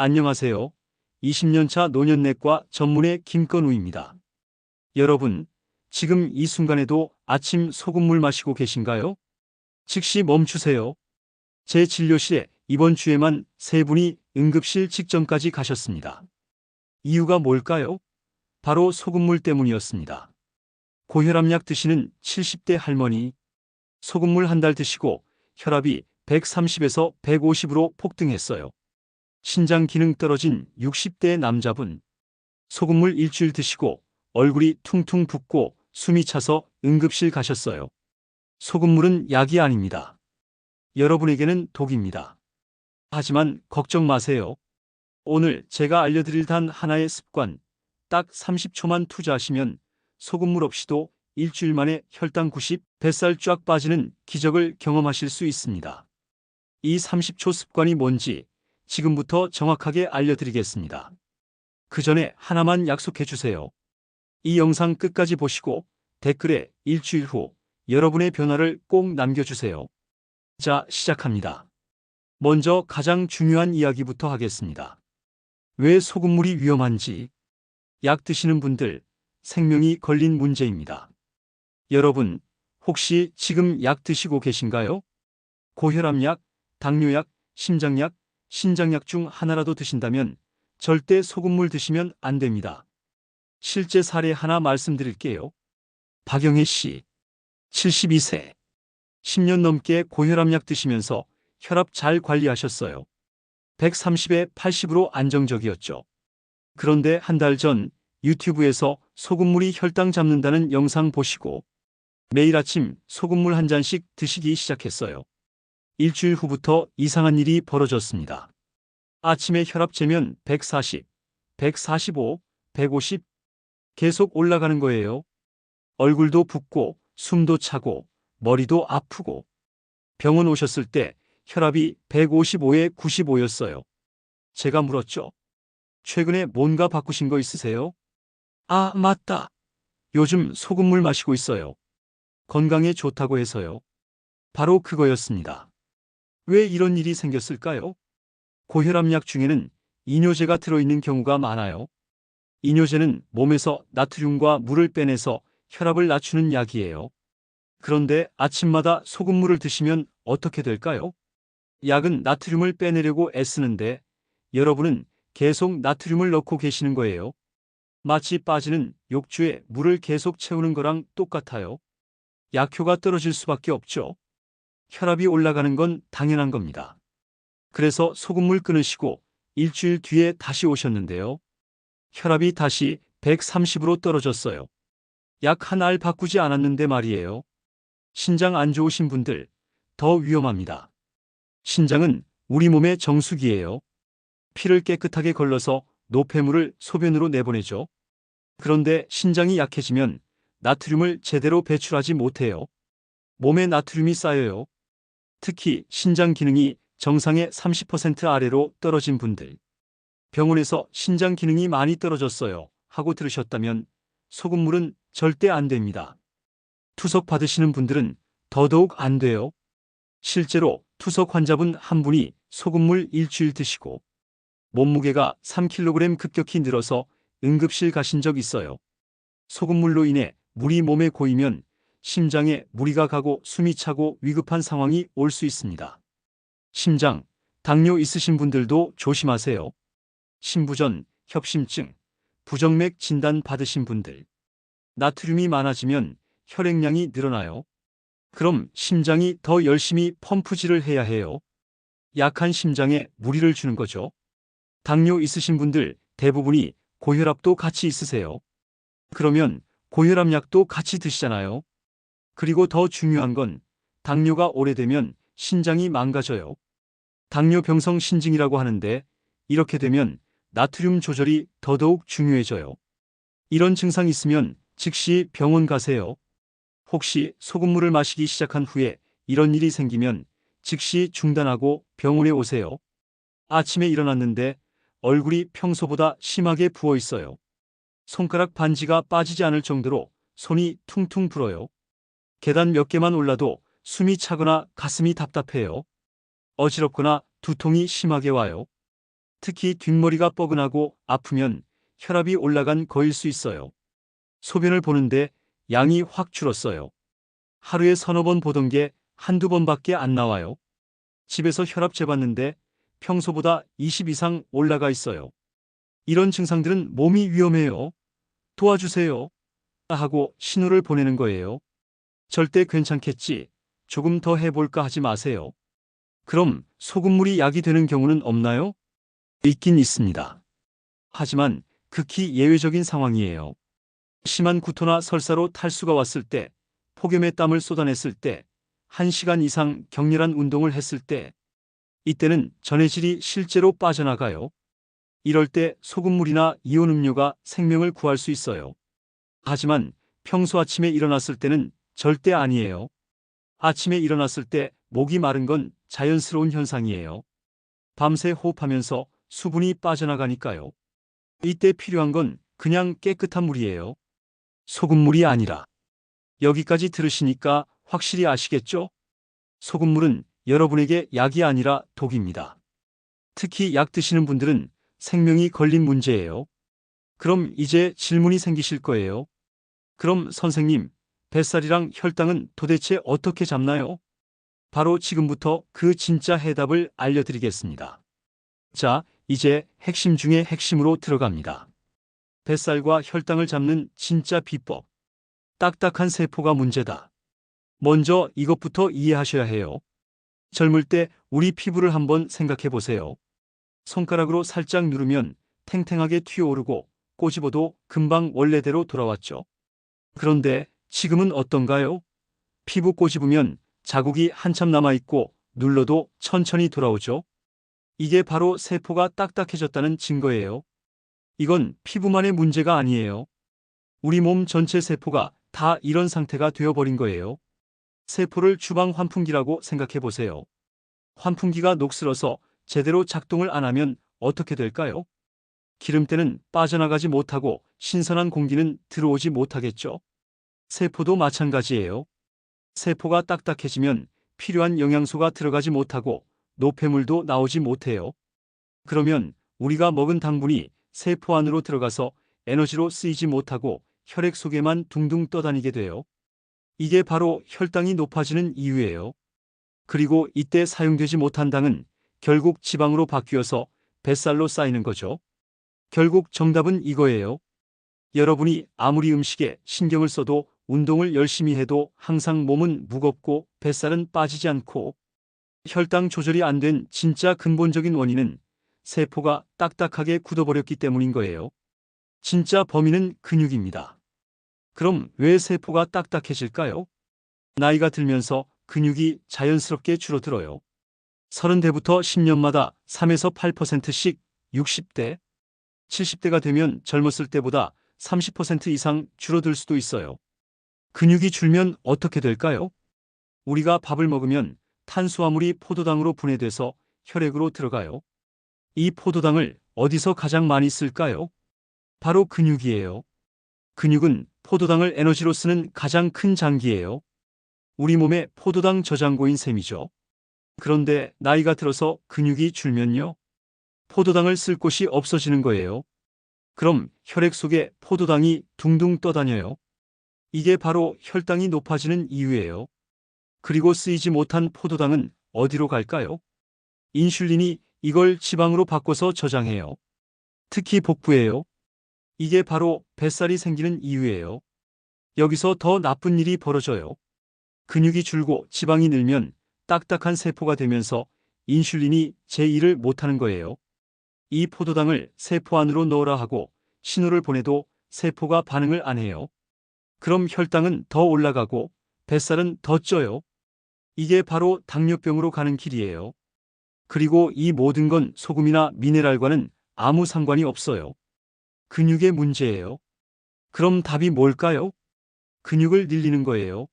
안녕하세요. 20년차 노년내과 전문의 김건우입니다. 여러분, 지금 이 순간에도 아침 소금물 마시고 계신가요? 즉시 멈추세요. 제 진료실에 이번 주에만 3분이 응급실 직전까지 가셨습니다. 이유가 뭘까요? 바로 소금물 때문이었습니다. 고혈압약 드시는 70대 할머니, 소금물 한 달 드시고 혈압이 130에서 150으로 폭등했어요. 신장 기능 떨어진 60대 남자분, 소금물 일주일 드시고 얼굴이 퉁퉁 붓고 숨이 차서 응급실 가셨어요. 소금물은 약이 아닙니다. 여러분에게는 독입니다. 하지만 걱정 마세요. 오늘 제가 알려드릴 단 하나의 습관, 딱 30초만 투자하시면 소금물 없이도 일주일 만에 혈당 90, 뱃살 쫙 빠지는 기적을 경험하실 수 있습니다. 이 30초 습관이 뭔지 지금부터 정확하게 알려드리겠습니다. 그 전에 하나만 약속해 주세요. 이 영상 끝까지 보시고 댓글에 일주일 후 여러분의 변화를 꼭 남겨주세요. 자, 시작합니다. 먼저 가장 중요한 이야기부터 하겠습니다. 왜 소금물이 위험한지. 약 드시는 분들, 생명이 걸린 문제입니다. 여러분, 혹시 지금 약 드시고 계신가요? 고혈압약, 당뇨약, 심장약, 신장약 중 하나라도 드신다면 절대 소금물 드시면 안 됩니다. 실제 사례 하나 말씀드릴게요. 박영애 씨, 72세. 10년 넘게 고혈압약 드시면서 혈압 잘 관리하셨어요. 130에 80으로 안정적이었죠. 그런데 한 달 전 유튜브에서 소금물이 혈당 잡는다는 영상 보시고 매일 아침 소금물 한 잔씩 드시기 시작했어요. 일주일 후부터 이상한 일이 벌어졌습니다. 아침에 혈압 재면 140, 145, 150 계속 올라가는 거예요. 얼굴도 붓고 숨도 차고 머리도 아프고 병원 오셨을 때 혈압이 155에 95였어요. 제가 물었죠. 최근에 뭔가 바꾸신 거 있으세요? 아, 맞다. 요즘 소금물 마시고 있어요. 건강에 좋다고 해서요. 바로 그거였습니다. 왜 이런 일이 생겼을까요? 고혈압약 중에는 이뇨제가 들어있는 경우가 많아요. 이뇨제는 몸에서 나트륨과 물을 빼내서 혈압을 낮추는 약이에요. 그런데 아침마다 소금물을 드시면 어떻게 될까요? 약은 나트륨을 빼내려고 애쓰는데 여러분은 계속 나트륨을 넣고 계시는 거예요. 마치 빠지는 욕조에 물을 계속 채우는 거랑 똑같아요. 약효가 떨어질 수밖에 없죠. 혈압이 올라가는 건 당연한 겁니다. 그래서 소금물 끊으시고 일주일 뒤에 다시 오셨는데요. 혈압이 다시 130으로 떨어졌어요. 약 한 알 바꾸지 않았는데 말이에요. 신장 안 좋으신 분들, 더 위험합니다. 신장은 우리 몸의 정수기예요. 피를 깨끗하게 걸러서 노폐물을 소변으로 내보내죠. 그런데 신장이 약해지면 나트륨을 제대로 배출하지 못해요. 몸에 나트륨이 쌓여요. 특히 신장 기능이 정상의 30% 아래로 떨어진 분들. 병원에서 신장 기능이 많이 떨어졌어요 하고 들으셨다면 소금물은 절대 안 됩니다. 투석 받으시는 분들은 더더욱 안 돼요. 실제로 투석 환자분 한 분이 소금물 일주일 드시고 몸무게가 3kg 급격히 늘어서 응급실 가신 적 있어요. 소금물로 인해 물이 몸에 고이면 심장에 무리가 가고 숨이 차고 위급한 상황이 올 수 있습니다. 심장, 당뇨 있으신 분들도 조심하세요. 심부전, 협심증, 부정맥 진단 받으신 분들. 나트륨이 많아지면 혈액량이 늘어나요. 그럼 심장이 더 열심히 펌프질을 해야 해요. 약한 심장에 무리를 주는 거죠. 당뇨 있으신 분들 대부분이 고혈압도 같이 있으세요. 그러면 고혈압약도 같이 드시잖아요. 그리고 더 중요한 건 당뇨가 오래되면 신장이 망가져요. 당뇨병성 신증이라고 하는데 이렇게 되면 나트륨 조절이 더더욱 중요해져요. 이런 증상 있으면 즉시 병원 가세요. 혹시 소금물을 마시기 시작한 후에 이런 일이 생기면 즉시 중단하고 병원에 오세요. 아침에 일어났는데 얼굴이 평소보다 심하게 부어 있어요. 손가락 반지가 빠지지 않을 정도로 손이 퉁퉁 불어요. 계단 몇 개만 올라도 숨이 차거나 가슴이 답답해요. 어지럽거나 두통이 심하게 와요. 특히 뒷머리가 뻐근하고 아프면 혈압이 올라간 거일 수 있어요. 소변을 보는데 양이 확 줄었어요. 하루에 서너 번 보던 게 한두 번밖에 안 나와요. 집에서 혈압 재봤는데 평소보다 20 이상 올라가 있어요. 이런 증상들은 몸이 위험해요. 도와주세요. 하고 신호를 보내는 거예요. 절대 괜찮겠지. 조금 더 해볼까 하지 마세요. 그럼 소금물이 약이 되는 경우는 없나요? 있긴 있습니다. 하지만 극히 예외적인 상황이에요. 심한 구토나 설사로 탈수가 왔을 때, 폭염에 땀을 쏟아냈을 때, 1시간 이상 격렬한 운동을 했을 때, 이때는 전해질이 실제로 빠져나가요. 이럴 때 소금물이나 이온 음료가 생명을 구할 수 있어요. 하지만 평소 아침에 일어났을 때는 절대 아니에요. 아침에 일어났을 때 목이 마른 건 자연스러운 현상이에요. 밤새 호흡하면서 수분이 빠져나가니까요. 이때 필요한 건 그냥 깨끗한 물이에요. 소금물이 아니라. 여기까지 들으시니까 확실히 아시겠죠? 소금물은 여러분에게 약이 아니라 독입니다. 특히 약 드시는 분들은 생명이 걸린 문제예요. 그럼 이제 질문이 생기실 거예요. 그럼 선생님, 뱃살이랑 혈당은 도대체 어떻게 잡나요? 바로 지금부터 그 진짜 해답을 알려드리겠습니다. 자, 이제 핵심 중에 핵심으로 들어갑니다. 뱃살과 혈당을 잡는 진짜 비법. 딱딱한 세포가 문제다. 먼저 이것부터 이해하셔야 해요. 젊을 때 우리 피부를 한번 생각해 보세요. 손가락으로 살짝 누르면 탱탱하게 튀어오르고 꼬집어도 금방 원래대로 돌아왔죠. 그런데 지금은 어떤가요? 피부 꼬집으면 자국이 한참 남아있고 눌러도 천천히 돌아오죠. 이게 바로 세포가 딱딱해졌다는 증거예요. 이건 피부만의 문제가 아니에요. 우리 몸 전체 세포가 다 이런 상태가 되어버린 거예요. 세포를 주방 환풍기라고 생각해 보세요. 환풍기가 녹슬어서 제대로 작동을 안 하면 어떻게 될까요? 기름때는 빠져나가지 못하고 신선한 공기는 들어오지 못하겠죠. 세포도 마찬가지예요. 세포가 딱딱해지면 필요한 영양소가 들어가지 못하고 노폐물도 나오지 못해요. 그러면 우리가 먹은 당분이 세포 안으로 들어가서 에너지로 쓰이지 못하고 혈액 속에만 둥둥 떠다니게 돼요. 이게 바로 혈당이 높아지는 이유예요. 그리고 이때 사용되지 못한 당은 결국 지방으로 바뀌어서 뱃살로 쌓이는 거죠. 결국 정답은 이거예요. 여러분이 아무리 음식에 신경을 써도 운동을 열심히 해도 항상 몸은 무겁고 뱃살은 빠지지 않고 혈당 조절이 안 된 진짜 근본적인 원인은 세포가 딱딱하게 굳어버렸기 때문인 거예요. 진짜 범인은 근육입니다. 그럼 왜 세포가 딱딱해질까요? 나이가 들면서 근육이 자연스럽게 줄어들어요. 30대부터 10년마다 3에서 8%씩, 60대, 70대가 되면 젊었을 때보다 30% 이상 줄어들 수도 있어요. 근육이 줄면 어떻게 될까요? 우리가 밥을 먹으면 탄수화물이 포도당으로 분해돼서 혈액으로 들어가요. 이 포도당을 어디서 가장 많이 쓸까요? 바로 근육이에요. 근육은 포도당을 에너지로 쓰는 가장 큰 장기예요. 우리 몸의 포도당 저장고인 셈이죠. 그런데 나이가 들어서 근육이 줄면요. 포도당을 쓸 곳이 없어지는 거예요. 그럼 혈액 속에 포도당이 둥둥 떠다녀요. 이게 바로 혈당이 높아지는 이유예요. 그리고 쓰이지 못한 포도당은 어디로 갈까요? 인슐린이 이걸 지방으로 바꿔서 저장해요. 특히 복부예요. 이게 바로 뱃살이 생기는 이유예요. 여기서 더 나쁜 일이 벌어져요. 근육이 줄고 지방이 늘면 딱딱한 세포가 되면서 인슐린이 제 일을 못하는 거예요. 이 포도당을 세포 안으로 넣으라 하고 신호를 보내도 세포가 반응을 안 해요. 그럼 혈당은 더 올라가고 뱃살은 더 쪄요. 이게 바로 당뇨병으로 가는 길이에요. 그리고 이 모든 건 소금이나 미네랄과는 아무 상관이 없어요. 근육의 문제예요. 그럼 답이 뭘까요? 근육을 늘리는 거예요.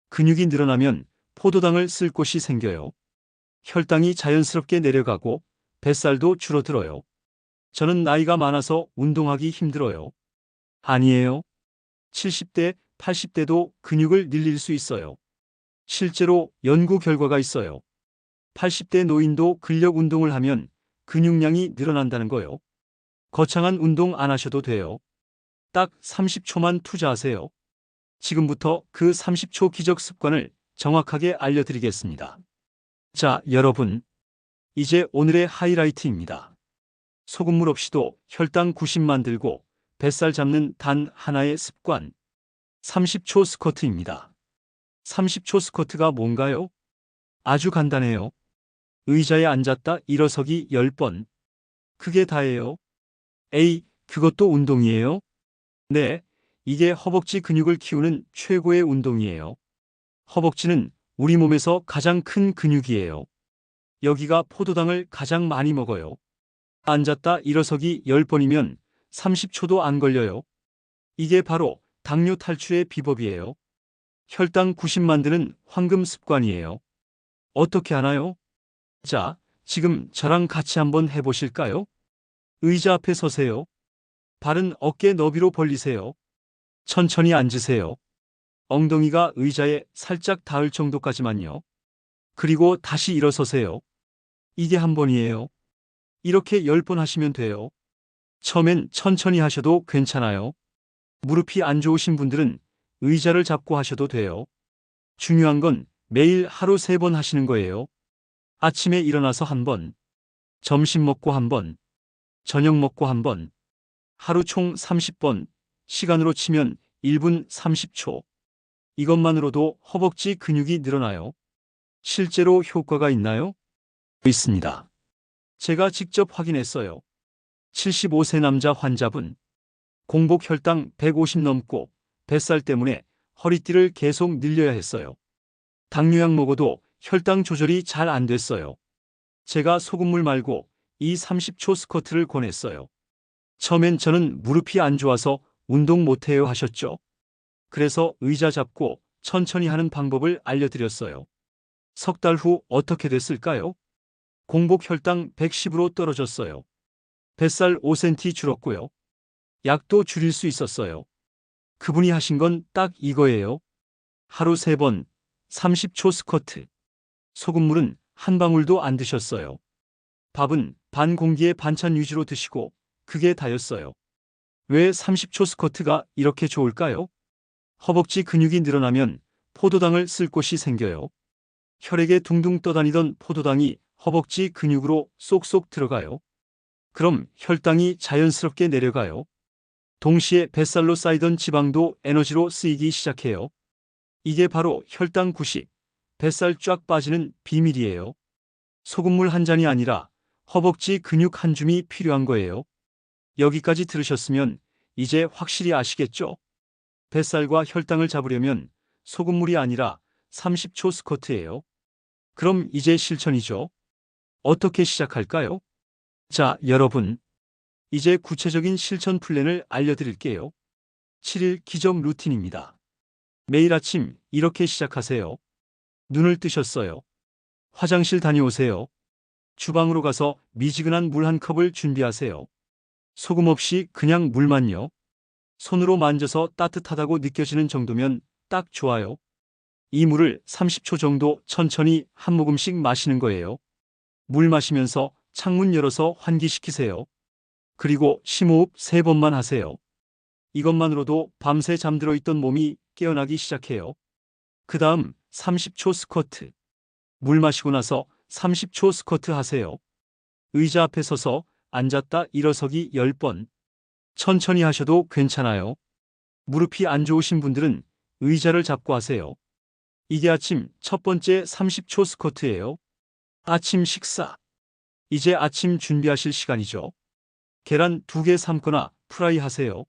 근육이 늘어나면 포도당을 쓸 곳이 생겨요. 혈당이 자연스럽게 내려가고 뱃살도 줄어들어요. 저는 나이가 많아서 운동하기 힘들어요. 아니에요. 70대, 80대도 근육을 늘릴 수 있어요. 실제로 연구 결과가 있어요. 80대 노인도 근력 운동을 하면 근육량이 늘어난다는 거요. 거창한 운동 안 하셔도 돼요. 딱 30초만 투자하세요. 지금부터 그 30초 기적 습관을 정확하게 알려드리겠습니다. 자, 여러분. 이제 오늘의 하이라이트입니다. 소금물 없이도 혈당 90 만들고 뱃살 잡는 단 하나의 습관. 30초 스쿼트입니다. 30초 스쿼트가 뭔가요? 아주 간단해요. 의자에 앉았다 일어서기 10번. 그게 다예요. 에이, 그것도 운동이에요? 네, 이게 허벅지 근육을 키우는 최고의 운동이에요. 허벅지는 우리 몸에서 가장 큰 근육이에요. 여기가 포도당을 가장 많이 먹어요. 앉았다 일어서기 10번이면 30초도 안 걸려요. 이게 바로 당뇨 탈출의 비법이에요. 혈당 90 만드는 황금 습관이에요. 어떻게 하나요? 자, 지금 저랑 같이 한번 해보실까요? 의자 앞에 서세요. 발은 어깨 너비로 벌리세요. 천천히 앉으세요. 엉덩이가 의자에 살짝 닿을 정도까지만요. 그리고 다시 일어서세요. 이게 한 번이에요. 이렇게 10번 하시면 돼요. 처음엔 천천히 하셔도 괜찮아요. 무릎이 안 좋으신 분들은 의자를 잡고 하셔도 돼요. 중요한 건 매일 하루 3번 하시는 거예요. 아침에 일어나서 한 번, 점심 먹고 한 번, 저녁 먹고 한 번, 하루 총 30번, 시간으로 치면 1분 30초. 이것만으로도 허벅지 근육이 늘어나요. 실제로 효과가 있나요? 있습니다. 제가 직접 확인했어요. 75세 남자 환자분. 공복 혈당 150 넘고 뱃살 때문에 허리띠를 계속 늘려야 했어요. 당뇨약 먹어도 혈당 조절이 잘 안 됐어요. 제가 소금물 말고 이 30초 스쿼트를 권했어요. 처음엔 저는 무릎이 안 좋아서 운동 못해요 하셨죠? 그래서 의자 잡고 천천히 하는 방법을 알려드렸어요. 석 달 후 어떻게 됐을까요? 공복 혈당 110으로 떨어졌어요. 뱃살 5cm 줄었고요. 약도 줄일 수 있었어요. 그분이 하신 건 딱 이거예요. 하루 3번, 30초 스쿼트. 소금물은 한 방울도 안 드셨어요. 밥은 반 공기의 반찬 위주로 드시고 그게 다였어요. 왜 30초 스쿼트가 이렇게 좋을까요? 허벅지 근육이 늘어나면 포도당을 쓸 곳이 생겨요. 혈액에 둥둥 떠다니던 포도당이 허벅지 근육으로 쏙쏙 들어가요. 그럼 혈당이 자연스럽게 내려가요. 동시에 뱃살로 쌓이던 지방도 에너지로 쓰이기 시작해요. 이게 바로 혈당 90, 뱃살 쫙 빠지는 비밀이에요. 소금물 한 잔이 아니라 허벅지 근육 한 줌이 필요한 거예요. 여기까지 들으셨으면 이제 확실히 아시겠죠? 뱃살과 혈당을 잡으려면 소금물이 아니라 30초 스쿼트예요. 그럼 이제 실천이죠. 어떻게 시작할까요? 자, 여러분. 이제 구체적인 실천 플랜을 알려드릴게요. 7일 기적 루틴입니다. 매일 아침 이렇게 시작하세요. 눈을 뜨셨어요. 화장실 다녀오세요. 주방으로 가서 미지근한 물 한 컵을 준비하세요. 소금 없이 그냥 물만요. 손으로 만져서 따뜻하다고 느껴지는 정도면 딱 좋아요. 이 물을 30초 정도 천천히 한 모금씩 마시는 거예요. 물 마시면서 창문 열어서 환기시키세요. 그리고 심호흡 3번만 하세요. 이것만으로도 밤새 잠들어 있던 몸이 깨어나기 시작해요. 그 다음 30초 스쿼트. 물 마시고 나서 30초 스쿼트 하세요. 의자 앞에 서서 앉았다 일어서기 10번. 천천히 하셔도 괜찮아요. 무릎이 안 좋으신 분들은 의자를 잡고 하세요. 이게 아침 첫 번째 30초 스쿼트예요. 아침 식사. 이제 아침 준비하실 시간이죠. 계란 2개 삶거나 프라이 하세요.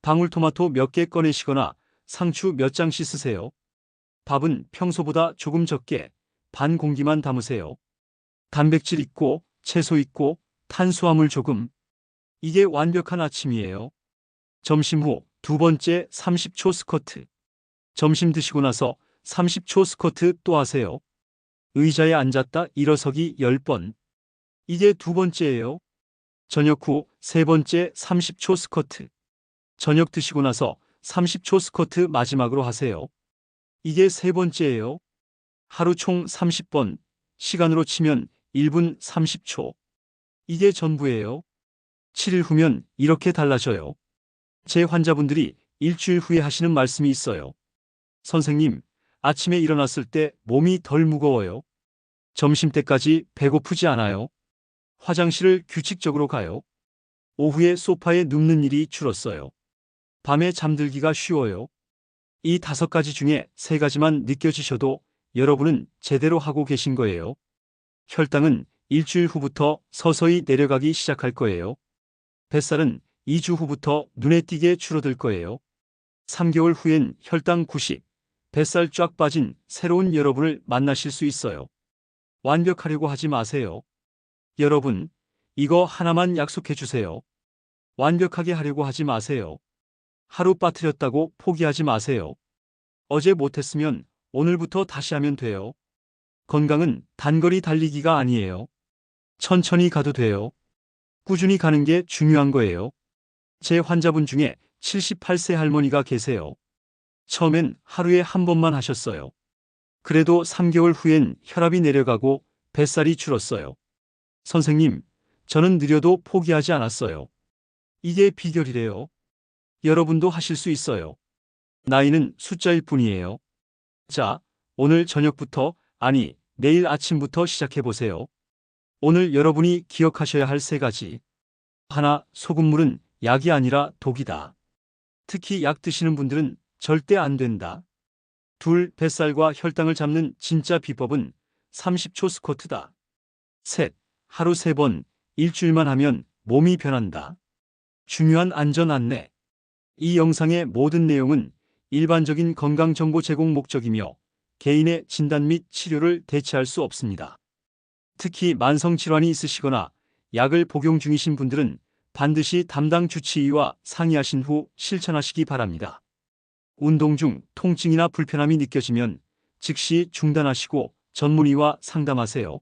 방울토마토 몇 개 꺼내시거나 상추 몇 장 씻으세요. 밥은 평소보다 조금 적게 반 공기만 담으세요. 단백질 있고 채소 있고 탄수화물 조금. 이게 완벽한 아침이에요. 점심 후 두 번째 30초 스쿼트. 점심 드시고 나서 30초 스쿼트 또 하세요. 의자에 앉았다 일어서기 10번. 이게 두 번째예요. 저녁 후 세 번째 30초 스쿼트. 저녁 드시고 나서 30초 스쿼트 마지막으로 하세요. 이게 세 번째예요. 하루 총 30번, 시간으로 치면 1분 30초. 이게 전부예요. 7일 후면 이렇게 달라져요. 제 환자분들이 일주일 후에 하시는 말씀이 있어요. 선생님, 아침에 일어났을 때 몸이 덜 무거워요. 점심때까지 배고프지 않아요. 화장실을 규칙적으로 가요. 오후에 소파에 눕는 일이 줄었어요. 밤에 잠들기가 쉬워요. 이 5가지 중에 3가지만 느껴지셔도 여러분은 제대로 하고 계신 거예요. 혈당은 일주일 후부터 서서히 내려가기 시작할 거예요. 뱃살은 2주 후부터 눈에 띄게 줄어들 거예요. 3개월 후엔 혈당 90, 뱃살 쫙 빠진 새로운 여러분을 만나실 수 있어요. 완벽하려고 하지 마세요. 여러분, 이거 하나만 약속해 주세요. 완벽하게 하려고 하지 마세요. 하루 빠뜨렸다고 포기하지 마세요. 어제 못했으면 오늘부터 다시 하면 돼요. 건강은 단거리 달리기가 아니에요. 천천히 가도 돼요. 꾸준히 가는 게 중요한 거예요. 제 환자분 중에 78세 할머니가 계세요. 처음엔 하루에 한 번만 하셨어요. 그래도 3개월 후엔 혈압이 내려가고 뱃살이 줄었어요. 선생님, 저는 느려도 포기하지 않았어요. 이게 비결이래요. 여러분도 하실 수 있어요. 나이는 숫자일 뿐이에요. 자, 오늘 저녁부터, 아니, 내일 아침부터 시작해 보세요. 오늘 여러분이 기억하셔야 할 3가지. 하나, 소금물은 약이 아니라 독이다. 특히 약 드시는 분들은 절대 안 된다. 둘, 뱃살과 혈당을 잡는 진짜 비법은 30초 스쿼트다. 셋, 하루 3번, 일주일만 하면 몸이 변한다. 중요한 안전 안내. 이 영상의 모든 내용은 일반적인 건강 정보 제공 목적이며 개인의 진단 및 치료를 대체할 수 없습니다. 특히 만성 질환이 있으시거나 약을 복용 중이신 분들은 반드시 담당 주치의와 상의하신 후 실천하시기 바랍니다. 운동 중 통증이나 불편함이 느껴지면 즉시 중단하시고 전문의와 상담하세요.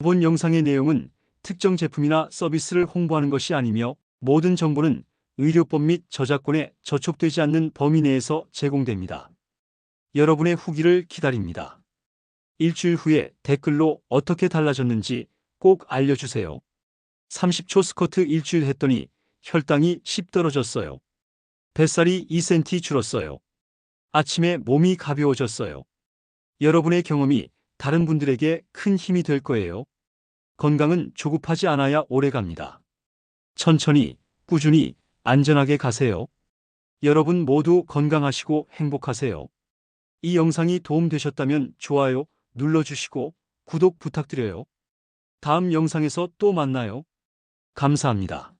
이번 영상의 내용은 특정 제품이나 서비스를 홍보하는 것이 아니며 모든 정보는 의료법 및 저작권에 저촉되지 않는 범위 내에서 제공됩니다. 여러분의 후기를 기다립니다. 일주일 후에 댓글로 어떻게 달라졌는지 꼭 알려주세요. 30초 스쿼트 일주일 했더니 혈당이 10 떨어졌어요. 뱃살이 2cm 줄었어요. 아침에 몸이 가벼워졌어요. 여러분의 경험이 다른 분들에게 큰 힘이 될 거예요. 건강은 조급하지 않아야 오래갑니다. 천천히, 꾸준히, 안전하게 가세요. 여러분 모두 건강하시고 행복하세요. 이 영상이 도움되셨다면 좋아요 눌러주시고 구독 부탁드려요. 다음 영상에서 또 만나요. 감사합니다.